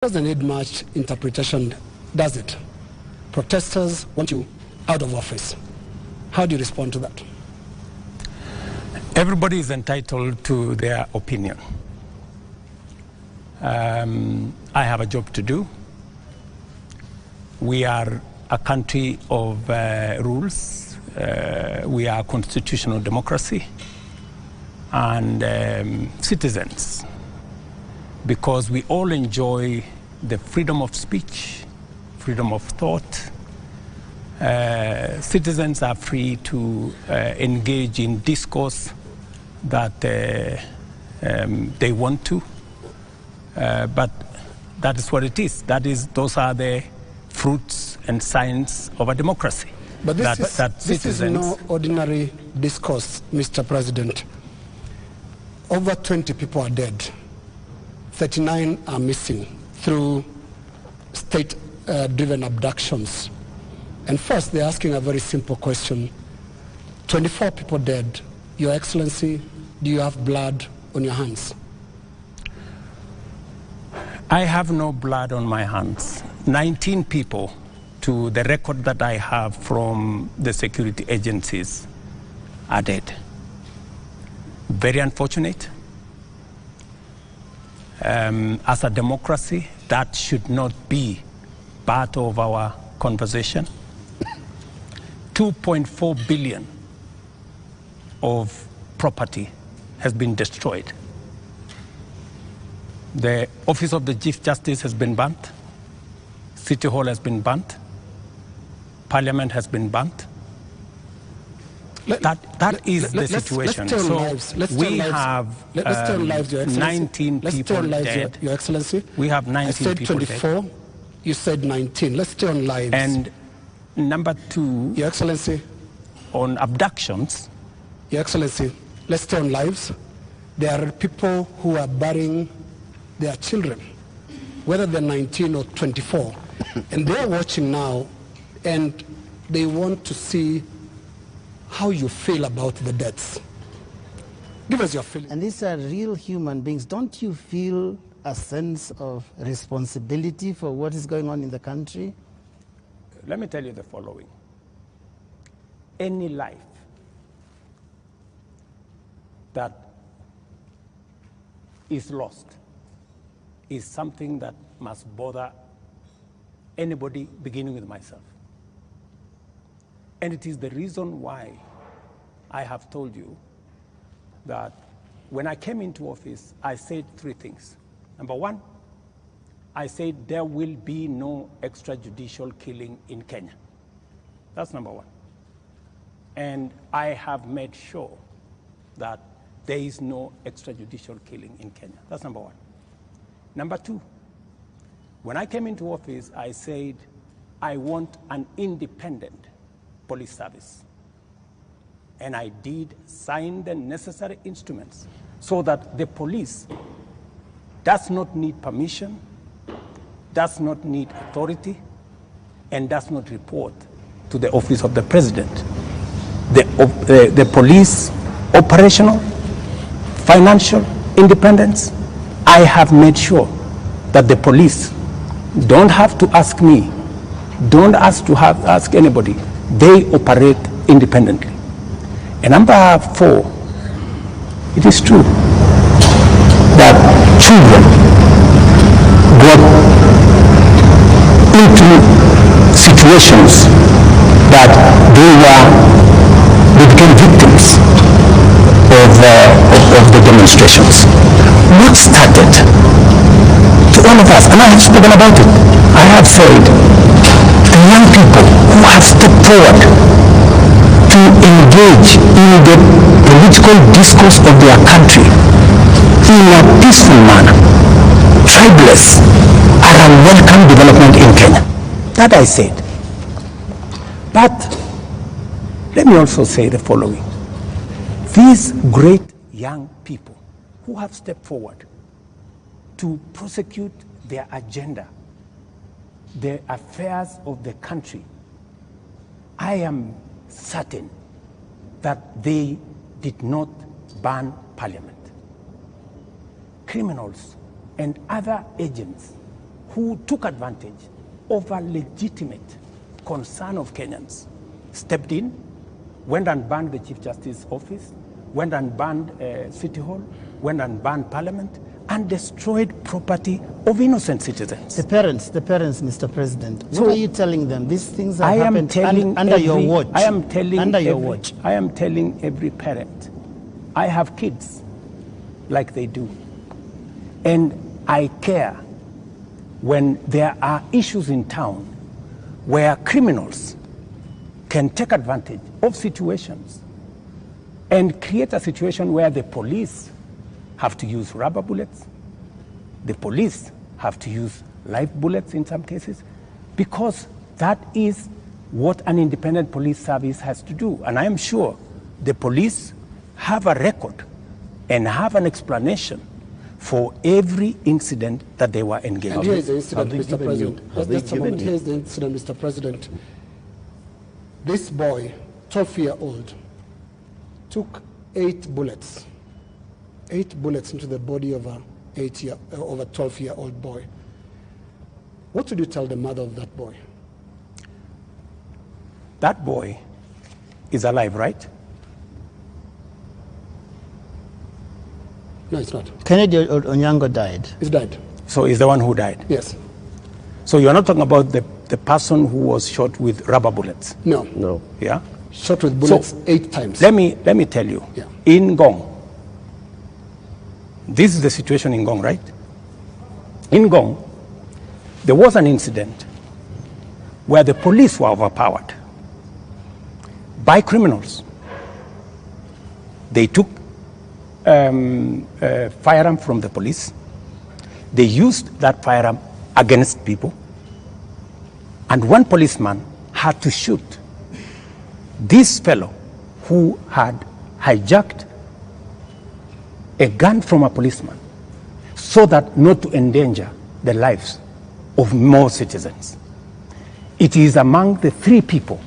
Doesn't need much interpretation, does it? Protesters want you out of office. How do you respond to that? Everybody is entitled to their opinion. I have a job to do. We are a country of rules. We are a constitutional democracy and citizens, because we all enjoy the freedom of speech, freedom of thought. Citizens are free to engage in discourse that they want to, but that is what it is. Those are the fruits and signs of a democracy. But this is no ordinary discourse, Mr. President. Over 20 people are dead. 39 are missing through state-driven abductions. And first, they're asking a very simple question. 24 people dead. Your Excellency, do you have blood on your hands? I have no blood on my hands. 19 people, to the record that I have from the security agencies, are dead. Very unfortunate. As a democracy, that should not be part of our conversation. 2.4 billion of property has been destroyed. The Office of the Chief Justice has been burnt. City Hall has been burnt. Parliament has been burnt. That is the situation. We have 19 people dead. Your Excellency. We have 19 people dead. I said 24. You said 19. Let's stay on lives. And number two, Your Excellency. On abductions. Your Excellency, let's stay on lives. There are people who are burying their children, whether they're 19 or 24, and they're watching now, and they want to see how you feel about the deaths. Give us your feeling. And these are real human beings. Don't you feel a sense of responsibility for what is going on in the country? Let me tell you the following. Any life that is lost is something that must bother anybody, beginning with myself. And it is the reason why I have told you that when I came into office, I said three things. Number one, I said there will be no extrajudicial killing in Kenya. That's number one. And I have made sure that there is no extrajudicial killing in Kenya. That's number one. Number two, when I came into office, I said I want an independent police service. And I did sign the necessary instruments so that the police does not need permission, does not need authority, and does not report to the office of the president. The police operational, financial independence, I have made sure that the police don't have to ask me, don't ask anybody. They operate independently. And number four, it is true that children got into situations that they became victims of the demonstrations. What started to all of us, and I have spoken about it, I have said, the young people who have stepped forward to engage in the political discourse of their country in a peaceful manner, tribeless, are a welcome development in Kenya. That I said. But let me also say the following. These great young people who have stepped forward to prosecute their agenda, the affairs of the country, I am certain that they did not burn Parliament. Criminals and other agents who took advantage of a legitimate concern of Kenyans, stepped in, went and banned the Chief Justice's office, went and banned City Hall, went and banned Parliament, and destroyed property of innocent citizens. The parents, Mr. President, what are you telling them? These things have happened under your watch. I am telling under your watch. I am telling every parent, I have kids like they do. And I care when there are issues in town where criminals can take advantage of situations and create a situation where the police have to use rubber bullets, the police have to use live bullets in some cases, because that is what an independent police service has to do. And I am sure the police have a record and have an explanation for every incident that they were engaged in. And here is the incident, Mr. President. Just a moment. Here is the incident, Mr. President. This boy, 12-year-old, took 8 bullets into the body of a 12-year-old boy. What would you tell the mother of that boy? That boy is alive, right? No, it's not. Kennedy Onyango died. He's died. So he's the one who died? Yes. So you're not talking about the person who was shot with rubber bullets? No. No. Yeah? Shot with bullets 8 times. Let me tell you. Yeah. In Ngong, this is the situation in Ngong, right? In Ngong, there was an incident where the police were overpowered by criminals. They took a firearm from the police. They used that firearm against people. And one policeman had to shoot this fellow who had hijacked a gun from a policeman so that not to endanger the lives of more citizens. It is among the 3 people.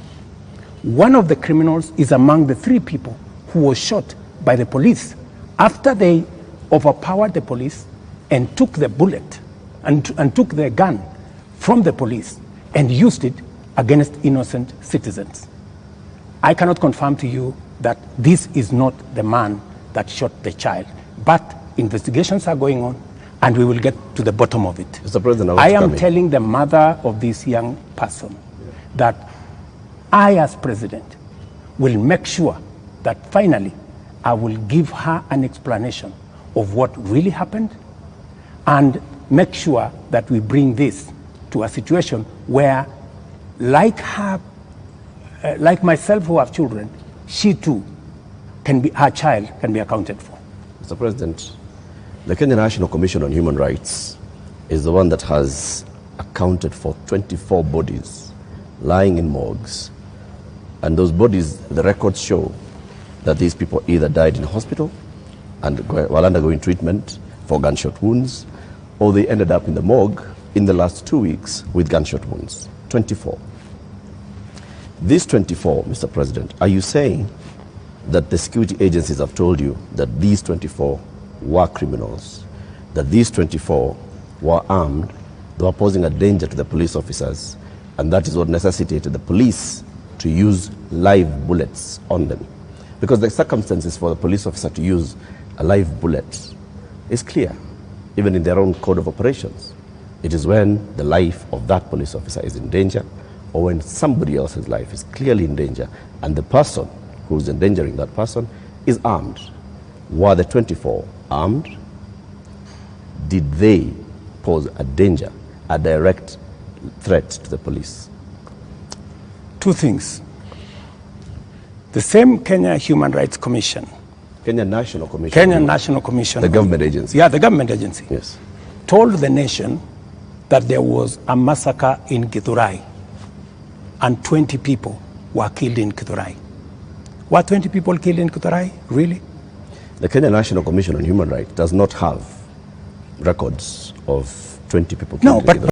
One of the criminals is among the 3 people who was shot by the police after they overpowered the police and took the bullet and took the gun from the police and used it against innocent citizens. I cannot confirm to you that this is not the man that shot the child, but investigations are going on and we will get to the bottom of it. Mr. President, I am telling the mother of this young person that I, as president, will make sure that finally I will give her an explanation of what really happened and make sure that we bring this to a situation where, like her, like myself who have children, she too her child can be accounted for. Mr. President, the Kenya National Commission on Human Rights is the one that has accounted for 24 bodies lying in morgues. And those bodies, the records show that these people either died in hospital and while undergoing treatment for gunshot wounds, or they ended up in the morgue in the last 2 weeks with gunshot wounds. 24. These 24, Mr. President, are you saying that the security agencies have told you that these 24 were criminals, that these 24 were armed, they were posing a danger to the police officers, and that is what necessitated the police to use live bullets on them? Because the circumstances for the police officer to use a live bullet is clear, even in their own code of operations. It is when the life of that police officer is in danger, or when somebody else's life is clearly in danger, and the person who is endangering that person is armed. Were the 24 armed? Did they pose a danger, a direct threat to the police? 2 things. The same Kenya Human Rights Commission, Kenya National Commission. Kenya National Commission. The government agency. Yeah, the government agency. Yes. Told the nation that there was a massacre in Githurai and 20 people were killed in Githurai. Were 20 people killed in Githurai? Really? The Kenya National Commission on Human Rights does not have records of 20 people killed in Githurai.